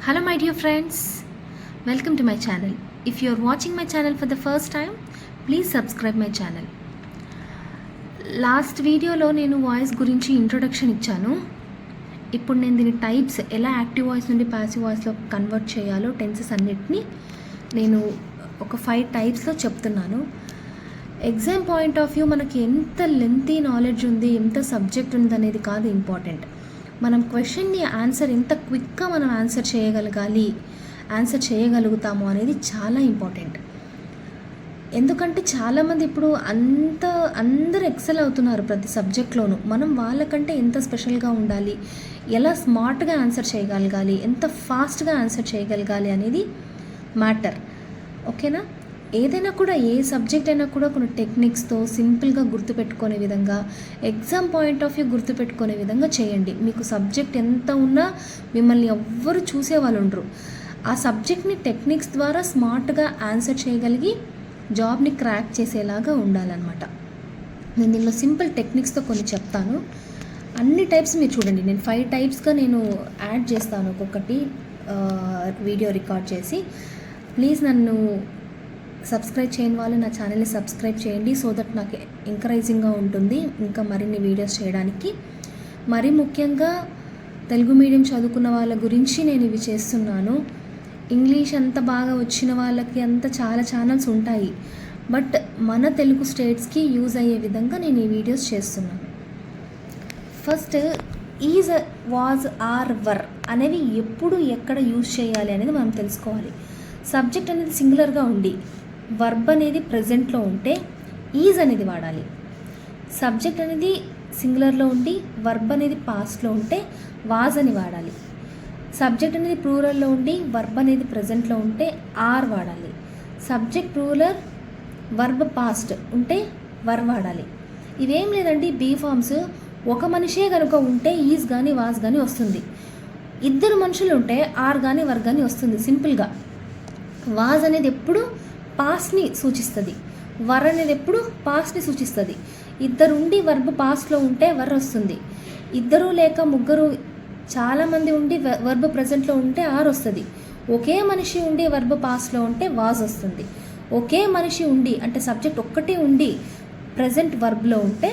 Hello my dear friends, welcome to my channel. If you are watching my channel for the first time, please subscribe my channel. Last వీడియోలో నేను voice గురించి introduction ఇచ్చాను. ఇప్పుడు నేను దీని types ఎలా active voice నుండి passive వాయిస్లో కన్వర్ట్ చేయాలో టెన్సెస్ అన్నిటినీ నేను ఒక 5 టైప్స్లో చెప్తున్నాను. ఎగ్జామ్ పాయింట్ ఆఫ్ వ్యూ మనకి ఎంత లెంతీ నాలెడ్జ్ ఉంది, ఎంత సబ్జెక్ట్ ఉంది అనేది కాదు ఇంపార్టెంట్. మనం క్వశ్చన్ని ఆన్సర్ ఎంత క్విక్గా మనం ఆన్సర్ చేయగలుగుతాము అనేది చాలా ఇంపార్టెంట్. ఎందుకంటే చాలామంది ఇప్పుడు అందరూ ఎక్సెల్ అవుతున్నారు ప్రతి సబ్జెక్ట్లోనూ. మనం వాళ్ళకంటే ఎంత స్పెషల్గా ఉండాలి, ఎలా స్మార్ట్గా ఆన్సర్ చేయగలగాలి, ఎంత ఫాస్ట్గా ఆన్సర్ చేయగలగాలి అనేది మ్యాటర్. ఓకేనా? ఏదైనా కూడా, ఏ సబ్జెక్ట్ అయినా కూడా కొన్ని టెక్నిక్స్తో సింపుల్గా గుర్తుపెట్టుకునే విధంగా, ఎగ్జామ్ పాయింట్ ఆఫ్ వ్యూ గుర్తుపెట్టుకునే విధంగా చేయండి. మీకు సబ్జెక్ట్ ఎంత ఉన్నా మిమ్మల్ని ఎవ్వరు చూసేవాళ్ళు ఉండరు. ఆ సబ్జెక్ట్ని టెక్నిక్స్ ద్వారా స్మార్ట్గా ఆన్సర్ చేయగలిగి జాబ్ని క్రాక్ చేసేలాగా ఉండాలన్నమాట. నేను దీనిలో సింపుల్ టెక్నిక్స్తో కొన్ని చెప్తాను. అన్ని టైప్స్ మీరు చూడండి. నేను 5 టైప్స్గా నేను యాడ్ చేస్తాను ఒక్కొక్కటి వీడియో రికార్డ్ చేసి. ప్లీజ్ నన్ను సబ్స్క్రైబ్ చేయని వాళ్ళు నా ఛానల్ని సబ్స్క్రైబ్ చేయండి. సో దట్ నాకు ఎంకరేజింగ్గా ఉంటుంది ఇంకా మరిన్ని వీడియోస్ చేయడానికి. మరీ ముఖ్యంగా తెలుగు మీడియం చదువుకున్న వాళ్ళ గురించి నేను ఇవి చేస్తున్నాను. ఇంగ్లీష్ అంత బాగా వచ్చిన వాళ్ళకి అంత చాలా ఛానల్స్ ఉంటాయి, బట్ మన తెలుగు స్టేట్స్కి యూజ్ అయ్యే విధంగా నేను ఈ వీడియోస్ చేస్తున్నాను. ఫస్ట్, ఈజ్, వాజ్, ఆర్, వర్ అనేవి ఎప్పుడు ఎక్కడ యూజ్ చేయాలి అనేది మనం తెలుసుకోవాలి. సబ్జెక్ట్ అనేది సింగులర్గా ఉండి వర్బ్ అనేది ప్రెజెంట్లో ఉంటే ఈజ్ అనేది వాడాలి. సబ్జెక్ట్ అనేది సింగులర్లో ఉండి వర్బ్ అనేది పాస్ట్లో ఉంటే వాజ్ అని వాడాలి. సబ్జెక్ట్ అనేది ప్లూరల్లో ఉండి వర్బ్ అనేది ప్రెజెంట్లో ఉంటే ఆర్ వాడాలి. సబ్జెక్ట్ ప్లూరల్, వర్బ్ పాస్ట్ ఉంటే వర్ వాడాలి. ఇవేం లేదండి, బీ ఫార్మ్స్. ఒక మనిషే కనుక ఉంటే ఈజ్ కానీ వాజ్ కానీ వస్తుంది. 2 మనుషులు ఉంటే ఆర్ కానీ వర్ కానీ వస్తుంది సింపుల్గా. వాజ్ అనేది ఎప్పుడు పాస్ట్ని సూచిస్తుంది, వర్ అనేది ఎప్పుడు పాస్ట్ని సూచిస్తుంది. 2 ఉండి వర్బ్ పాస్ట్లో ఉంటే వర్ వస్తుంది. 2 లేక 3 చాలామంది ఉండి వర్బ్ ప్రజెంట్లో ఉంటే ఆర్ వస్తుంది. ఒకే మనిషి ఉండి వర్బ్ పాస్ట్లో ఉంటే వాజ్ వస్తుంది. ఒకే మనిషి ఉండి అంటే సబ్జెక్ట్ ఒక్కటే ఉండి ప్రజెంట్ వర్బ్లో ఉంటే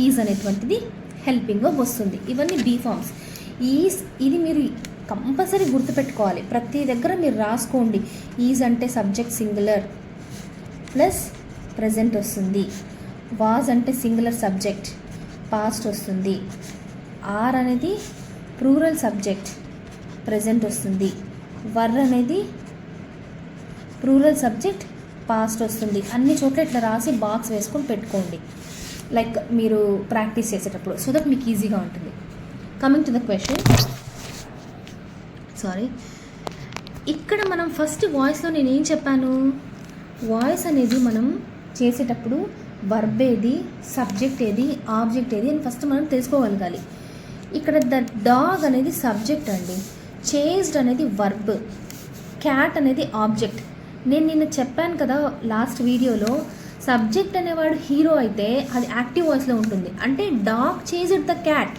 ఈజ్ అనేటువంటిది హెల్పింగ్ వర్బ్ వస్తుంది. ఇవన్నీ బీ ఫార్మ్స్. ఇది మీరు కంపల్సరీ గుర్తుపెట్టుకోవాలి. ప్రతి దగ్గర మీరు రాసుకోండి. ఈజ్ అంటే సబ్జెక్ట్ సింగులర్ ప్లస్ ప్రజెంట్ వస్తుంది. వాజ్ అంటే సింగులర్ సబ్జెక్ట్ పాస్ట్ వస్తుంది. ఆర్ అనేది ప్లూరల్ సబ్జెక్ట్ ప్రజెంట్ వస్తుంది. వర్ అనేది ప్లూరల్ సబ్జెక్ట్ పాస్ట్ వస్తుంది. అన్ని చోట్ల ఇట్లా రాసి బాక్స్ వేసుకొని పెట్టుకోండి, లైక్ మీరు ప్రాక్టీస్ చేసేటప్పుడు, సో దట్ మీకు ఈజీగా ఉంటుంది. Coming to the question. ఇక్కడ మనం ఫస్ట్ వాయిస్లో నేనేం చెప్పాను, వాయిస్ అనేది మనం చేసేటప్పుడు వర్బ్ ఏది, సబ్జెక్ట్ ఏది, ఆబ్జెక్ట్ ఏది అని ఫస్ట్ మనం తెలుసుకోగలగాలి. ఇక్కడ ద డాగ్ అనేది సబ్జెక్ట్ అండి, చేజ్డ్ అనేది వర్బ్, క్యాట్ అనేది ఆబ్జెక్ట్. నేను నిన్న చెప్పాను కదా లాస్ట్ వీడియోలో, సబ్జెక్ట్ అనేవాడు హీరో అయితే అది యాక్టివ్ వాయిస్లో ఉంటుంది. అంటే డాగ్ చేజ్డ్ ద క్యాట్.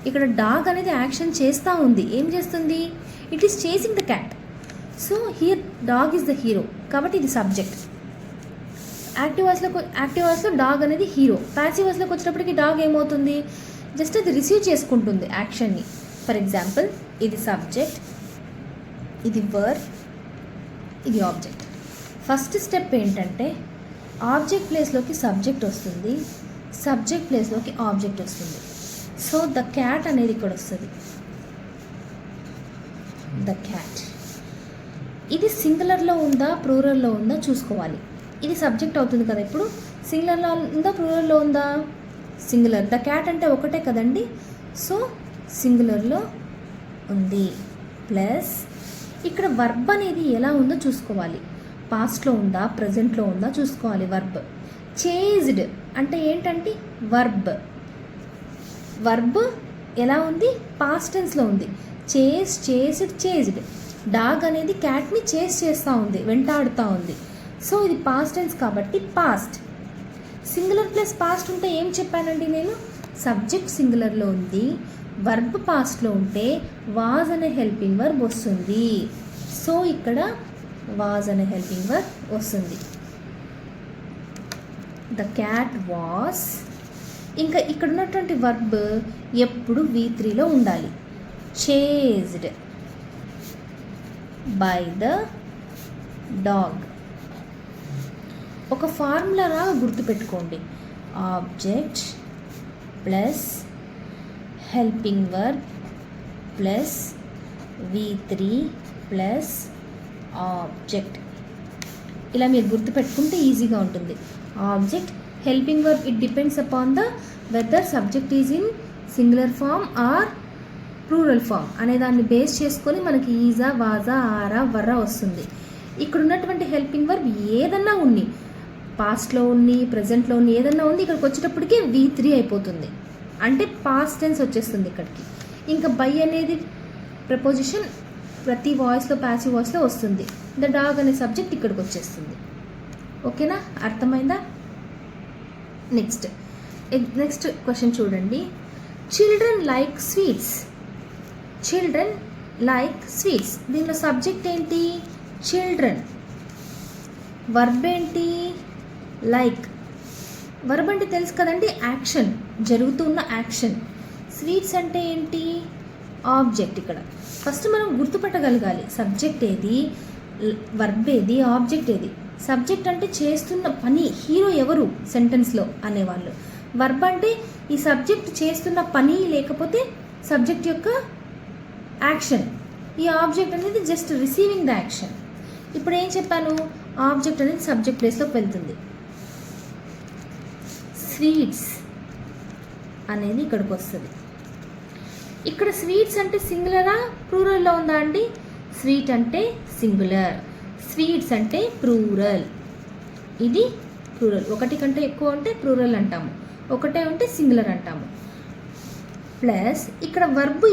ఇక్కడ డాగ్ అనేది యాక్షన్ చేస్తూ ఉంది. ఏం చేస్తుంది? It is chasing the cat. So here dog is the hero, కాబట్టి ఇది సబ్జెక్ట్. యాక్టివ్ వాయిస్లో డాగ్ అనేది హీరో. ప్యాసివ్ వాయిస్లోకి వచ్చేటప్పటికి డాగ్ ఏమవుతుంది? జస్ట్ అది రిసీవ్ చేసుకుంటుంది యాక్షన్ని. ఫర్ ఎగ్జాంపుల్, ఇది సబ్జెక్ట్, ఇది వర్బ్, ఇది ఆబ్జెక్ట్. ఫస్ట్ స్టెప్ ఏంటంటే ఆబ్జెక్ట్ ప్లేస్లోకి సబ్జెక్ట్ వస్తుంది, సబ్జెక్ట్ ప్లేస్లోకి ఆబ్జెక్ట్ వస్తుంది. సో ద క్యాట్ అనేది ఇక్కడ వస్తుంది, ద క్యాట్. ఇది సింగులర్లో ఉందా ప్లూరల్లో ఉందా చూసుకోవాలి. ఇది సబ్జెక్ట్ అవుతుంది కదా. ఇప్పుడు సింగులర్లో ఉందా ప్లూరల్లో ఉందా? సింగులర్. ద క్యాట్ అంటే ఒకటే కదండి, సో సింగులర్లో ఉంది. ప్లస్ ఇక్కడ వర్బ్ అనేది ఎలా ఉందో చూసుకోవాలి. పాస్ట్లో ఉందా ప్రజెంట్లో ఉందా చూసుకోవాలి. వర్బ్ చేజ్డ్ అంటే ఏంటంటే వర్బ్ ఎలా ఉంది? పాస్ట్ టెన్స్లో ఉంది. చేజ్డ్. డాగ్ అనేది క్యాట్ని చేస్తూ ఉంది, వెంటాడుతూ ఉంది. సో ఇది పాస్ట్ టెన్స్ కాబట్టి పాస్ట్. సింగులర్ ప్లస్ పాస్ట్ ఉంటే ఏం చెప్పానండి నేను? సబ్జెక్ట్ సింగులర్లో ఉంది, వర్బ్ పాస్ట్లో ఉంటే వాజ్ అనే హెల్పింగ్ వర్బ్ వస్తుంది. సో ఇక్కడ వాజ్ అనే హెల్పింగ్ వర్బ్ వస్తుంది. The cat was. ఇంకా ఇక్కడ ఉన్నటువంటి వర్బ్ ఎప్పుడు V3లో ఉండాలి. Chased by the dog. ఒక ఫార్ములా గుర్తుపెట్టుకోండి. Object plus helping verb plus V3 plus object. ఇలా మీరు గుర్తుపెట్టుకుంటే ఈజీగా ఉంటుంది. Object, helping verb, it depends upon the whether subject is in singular form or plural form అనే దాన్ని బేస్ చేసుకొని మనకి ఈజా, వాజా, ఆరా, వర్రా వస్తుంది. ఇక్కడ ఉన్నటువంటి హెల్పింగ్ వర్బ్ ఏదన్నా ఉన్ని, పాస్ట్లో ఉన్ని, ప్రజెంట్లో ఉన్ని, ఏదన్నా ఉంది, ఇక్కడికి వచ్చేటప్పటికే V3 అయిపోతుంది. అంటే పాస్ట్ టెన్స్ వచ్చేస్తుంది ఇక్కడికి. ఇంకా బై అనేది ప్రపోజిషన్ ప్రతి వాయిస్లో, ప్యాసివ్ వాయిస్లో వస్తుంది. ద డాగ్ అనే సబ్జెక్ట్ ఇక్కడికి వచ్చేస్తుంది. ఓకేనా, అర్థమైందా? నెక్స్ట్ క్వశ్చన్ చూడండి. Children like sweets. Children like sweets. దీనిలో సబ్జెక్ట్ ఏంటి? చిల్డ్రన్. వర్బ్ ఏంటి? లైక్. వర్బ్ అంటే తెలుసు కదండి, యాక్షన్, జరుగుతున్న యాక్షన్. స్వీట్స్ అంటే ఏంటి? ఆబ్జెక్ట్. ఇక్కడ ఫస్ట్ మనం గుర్తుపట్టగలగాలి సబ్జెక్ట్ ఏది, వర్బ్ ఏది, ఆబ్జెక్ట్ ఏది. సబ్జెక్ట్ అంటే చేస్తున్న పని, హీరో ఎవరు సెంటెన్స్లో అనేవాళ్ళు. వర్బ్ అంటే ఈ సబ్జెక్ట్ చేస్తున్న పని లేకపోతే సబ్జెక్ట్ యొక్క యాక్షన్. ఈ ఆబ్జెక్ట్ అనేది జస్ట్ రిసీవింగ్ ద యాక్షన్. ఇప్పుడు ఏం చెప్పాను? ఆబ్జెక్ట్ అనేది సబ్జెక్ట్ ప్లేస్లోకి వెళ్తుంది. స్వీట్స్ అనేది ఇక్కడికి వస్తుంది. ఇక్కడ స్వీట్స్ అంటే సింగులరా ప్లూరల్లో ఉందా అండి? స్వీట్ అంటే సింగులర్, స్వీట్స్ అంటే ప్లూరల్. ఇది ప్లూరల్. ఒకటి కంటే ఎక్కువ ఉంటే ప్లూరల్ అంటాము, ఒకటే ఉంటే సింగులర్ అంటాము. ప్లస్ ఇక్కడ వర్బ్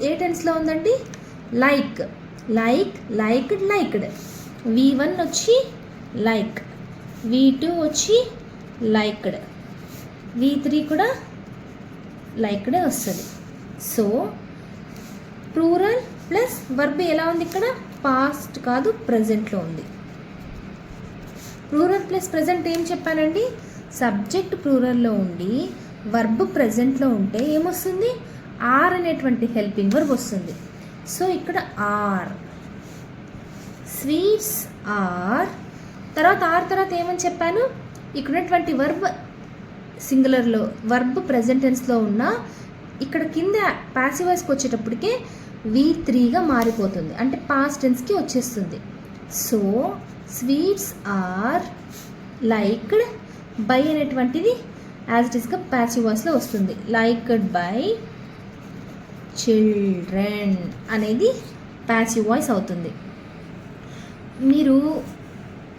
ఏ టెన్స్లో ఉందండి? Like. Like, liked, liked. V1 వచ్చి లైక్, V2 వచ్చి లైక్డ్, V3 కూడా లైక్డే వస్తుంది. సో ప్లూరల్ ప్లస్ వర్బ్ ఎలా ఉంది ఇక్కడ? పాస్ట్ కాదు, ప్రజెంట్లో ఉంది. ప్లూరల్ ప్లస్ ప్రజెంట్ ఏం చెప్పానండి? సబ్జెక్ట్ ప్లూరల్లో ఉండి వర్బ్ ప్రజెంట్లో ఉంటే ఏమొస్తుంది? ఆర్ అనేటువంటి హెల్పింగ్ వర్బ్ వస్తుంది. సో ఇక్కడ ఆర్, స్వీట్స్ ఆర్. తర్వాత ఆర్ తర్వాత ఏమని చెప్పాను? ఇక్కడ ఉన్నటువంటి వర్బ్ సింగులర్లో, వర్బ్ ప్రెజెంట్ టెన్స్లో ఉన్న ఇక్కడ కింద ప్యాసివ్ వాయిస్కి వచ్చేటప్పటికే V3గా మారిపోతుంది, అంటే పాస్ట్ టెన్స్కి వచ్చేస్తుంది. So sweets are liked by అనేటువంటిది యాజ్ ఇట్ ఈస్గా ప్యాసివ్ వాయిస్లో వస్తుంది. లైక్డ్ బై చిల్డ్రన్ అనేది ప్యాసివ్ వాయిస్ అవుతుంది. మీరు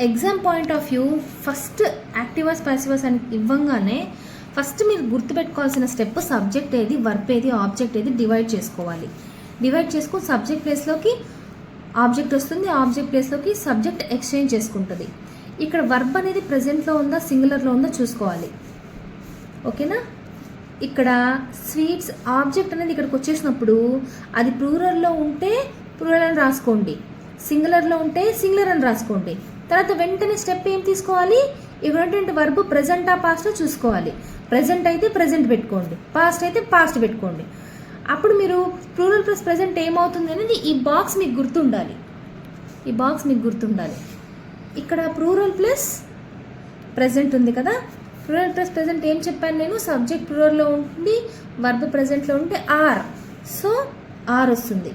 exam point of view first active voice, passive voice అని ఇవ్వంగానే ఫస్ట్ మీరు గుర్తుపెట్టుకోవాల్సిన స్టెప్ సబ్జెక్ట్ ఏది, వర్బ్ ఏది, ఆబ్జెక్ట్ ఏది డివైడ్ చేసుకోవాలి. డివైడ్ చేసుకుని సబ్జెక్ట్ ప్లేస్లోకి ఆబ్జెక్ట్ వస్తుంది, ఆబ్జెక్ట్ ప్లేస్లోకి సబ్జెక్ట్ ఎక్స్చేంజ్ చేసుకుంటుంది. ఇక్కడ వర్బ్ అనేది ప్రెజెంట్లో ఉందా, సింగులర్లో ఉందా చూసుకోవాలి. ఓకేనా? ఇక్కడ స్వీట్స్ ఆబ్జెక్ట్ అనేది ఇక్కడికి వచ్చేసినప్పుడు అది ప్లూరల్లో ఉంటే ప్లూరల్ అని రాసుకోండి, సింగులర్లో ఉంటే సింగులర్ అని రాసుకోండి. తర్వాత వెంటనే స్టెప్ ఏం తీసుకోవాలి? ఇక్కడ వర్బ్ ప్రజెంటా పాస్టో చూసుకోవాలి. ప్రజెంట్ అయితే ప్రజెంట్ పెట్టుకోండి, పాస్ట్ అయితే పాస్ట్ పెట్టుకోండి. అప్పుడు మీరు ప్లూరల్ ప్లస్ ప్రజెంట్ ఏమవుతుంది అనేది ఈ బాక్స్ మీకు గుర్తుండాలి. ఈ బాక్స్ మీకు గుర్తుండాలి. ఇక్కడ ప్లూరల్ ప్లస్ ప్రజెంట్ ఉంది కదా, ప్లూరల్ ప్లస్ ప్రజెంట్ ఏం చెప్పాను నేను? సబ్జెక్ట్ ప్లూరల్లో ఉండి వర్బ్ ప్రజెంట్లో ఉంటే ఆర్, సో ఆర్ వస్తుంది.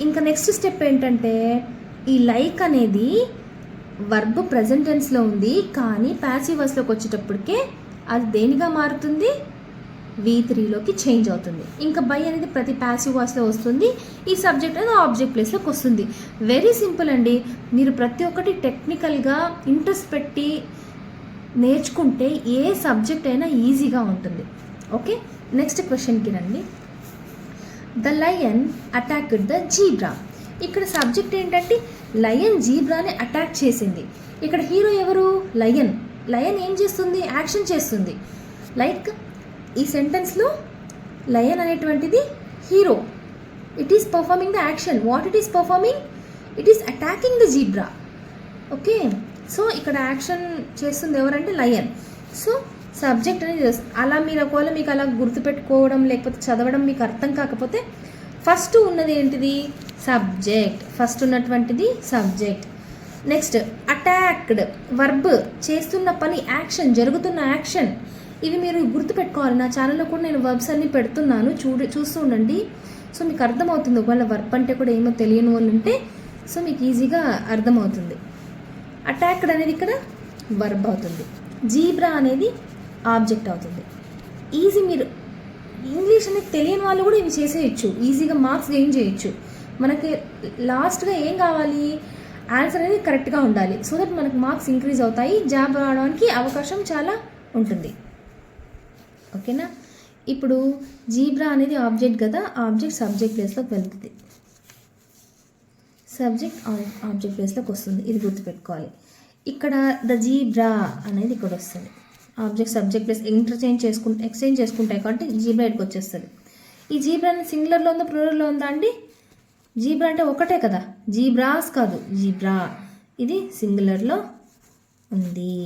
ఇంకా నెక్స్ట్ స్టెప్ ఏంటంటే ఈ లైక్ అనేది వర్బ్ ప్రజెంట్ టెన్స్లో ఉంది కానీ ప్యాసివ్ వాయిస్లోకి వచ్చేటప్పటికే అది దేనిగా మారుతుంది? V3లోకి చేంజ్ అవుతుంది. ఇంకా బై అనేది ప్రతి ప్యాసివ్ వాయిస్లో వస్తుంది, ఈ సబ్జెక్ట్ అనేది ఆబ్జెక్ట్ ప్లేస్లోకి వస్తుంది. వెరీ సింపుల్ అండి. మీరు ప్రతి ఒక్కటి టెక్నికల్గా ఇంట్రెస్ట్ పెట్టి నేర్చుకుంటే ఏ సబ్జెక్ట్ అయినా ఈజీగా ఉంటుంది. ఓకే, నెక్స్ట్ క్వశ్చన్కి రండి. The lion attacked the zebra. ఇక్కడ సబ్జెక్ట్ ఏంటంటే లయన్ జీబ్రాని అటాక్ చేసింది. ఇక్కడ హీరో ఎవరు? లయన్. లయన్ ఏం చేస్తుంది? యాక్షన్ చేస్తుంది. లైక్ ఈ సెంటెన్స్లో లయన్ అనేటువంటిది hero. It is performing the action. What it is performing? It is attacking the zebra. Okay, so ఇక్కడ యాక్షన్ చేస్తుంది ఎవరంటే లయన్. సో సబ్జెక్ట్ అనేది అలా మీరు ఒకవేళ మీకు అలా గుర్తుపెట్టుకోవడం లేకపోతే చదవడం మీకు అర్థం కాకపోతే ఫస్ట్ ఉన్నది ఏంటిది? సబ్జెక్ట్. ఫస్ట్ ఉన్నటువంటిది సబ్జెక్ట్. నెక్స్ట్ అటాక్డ్, వర్బ్, చేస్తున్న పని, యాక్షన్, జరుగుతున్న యాక్షన్. ఇవి మీరు గుర్తుపెట్టుకోవాలి. నా ఛానల్లో కూడా నేను వర్బ్స్ అన్నీ పెడుతున్నాను, చూస్తూ ఉండండి. సో మీకు అర్థమవుతుంది. ఒకవేళ వర్బ్ అంటే కూడా ఏమో తెలియని వాళ్ళు ఉంటే సో మీకు ఈజీగా అర్థమవుతుంది. అటాక్డ్ అనేది ఇక్కడ వర్బ్ అవుతుంది. జీబ్రా అనేది ఆబ్జెక్ట్ అవుతుంది. ఈజీ. మీరు ఇంగ్లీష్ అనేది తెలియని వాళ్ళు కూడా ఇవి చేసేయచ్చు, ఈజీగా మార్క్స్ గెయిన్ చేయొచ్చు. మనకి లాస్ట్గా ఏం కావాలి? ఆన్సర్ అనేది కరెక్ట్గా ఉండాలి. సో దట్ మనకు మార్క్స్ ఇంక్రీజ్ అవుతాయి, జాబ్ రావడానికి అవకాశం చాలా ఉంటుంది. ఓకేనా? ఇప్పుడు జీబ్రా అనేది ఆబ్జెక్ట్ కదా, ఆబ్జెక్ట్ సబ్జెక్ట్ ప్లేస్లోకి వెళ్తుంది. సబ్జెక్ట్ ఆబ్జెక్ట్ ప్లేస్లోకి వస్తుంది. ఇది గుర్తుపెట్టుకోవాలి. ఇక్కడ ద జీబ్రా అనేది ఇక్కడ వస్తుంది. ఆబ్జెక్ట్ సబ్జెక్ట్ ప్లేస్ ఎక్స్చేంజ్ చేసుకుంటాయి కాబట్టి జీబ్రా ఇక్కడికి వచ్చేస్తుంది. ఈ జీబ్రా అనేది సింగులర్లో ఉందా ప్లూరల్లో ఉందా అండి? జీబ్రా అంటే ఒకటే కదా, జీబ్రాస్ కాదు, జీబ్రా. ఇది సింగులర్లో ఉంది.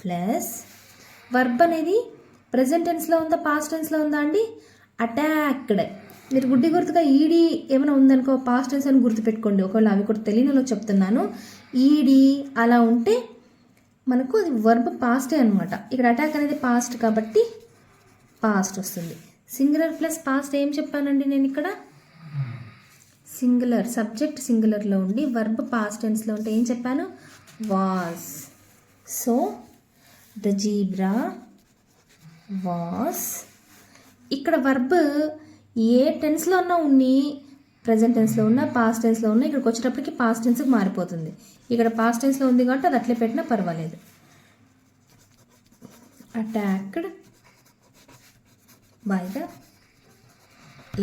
ప్లస్ వర్బ్ అనేది ప్రెజెంట్ టెన్స్లో ఉందా పాస్ట్ టెన్స్లో ఉందా అండి? అటాక్డ్. మీరు గుడ్డి గుర్తుగా ఈడీ ఏమైనా ఉందనుకో పాస్ట్ టెన్స్ అని గుర్తుపెట్టుకోండి. ఒకవేళ అవి కూడా తెలియనిలో చెప్తున్నాను. ఈడీ అలా ఉంటే మనకు అది వర్బ్ పాస్టే అనమాట. ఇక్కడ అటాక్ అనేది పాస్ట్ కాబట్టి పాస్ట్ వస్తుంది. సింగులర్ ప్లస్ పాస్ట్ ఏం చెప్పానండి నేను ఇక్కడ? సింగులర్. సబ్జెక్ట్ సింగులర్లో ఉండి వర్బ్ పాస్ట్ టెన్స్లో ఉంటే ఏం చెప్పాను? Was. So the zebra was. ఇక్కడ వర్బ్ ఏ టెన్స్లో ఉన్నా ఉన్ని, ప్రజెంట్ టెన్స్లో ఉన్నా పాస్ట్ టెన్స్లో ఉన్నా ఇక్కడికి వచ్చేటప్పటికి పాస్ట్ టెన్స్కి మారిపోతుంది. ఇక్కడ పాస్ట్ టెన్స్లో ఉంది కాబట్టి అది అట్లే పెట్టినా పర్వాలేదు. అటాక్డ్ బై ద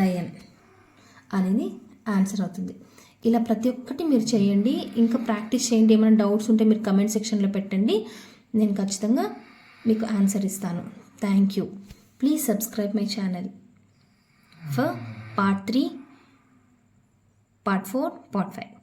లయన్ అనేది ఆన్సర్ అవుతుంది. ఇలా ప్రతి ఒక్కటి మీరు చేయండి, ఇంకా ప్రాక్టీస్ చేయండి. ఏమైనా డౌట్స్ ఉంటే మీరు కమెంట్ సెక్షన్లో పెట్టండి, నేను ఖచ్చితంగా మీకు ఆన్సర్ ఇస్తాను. Thank you. Please subscribe my channel for part 3, part 4, part 5.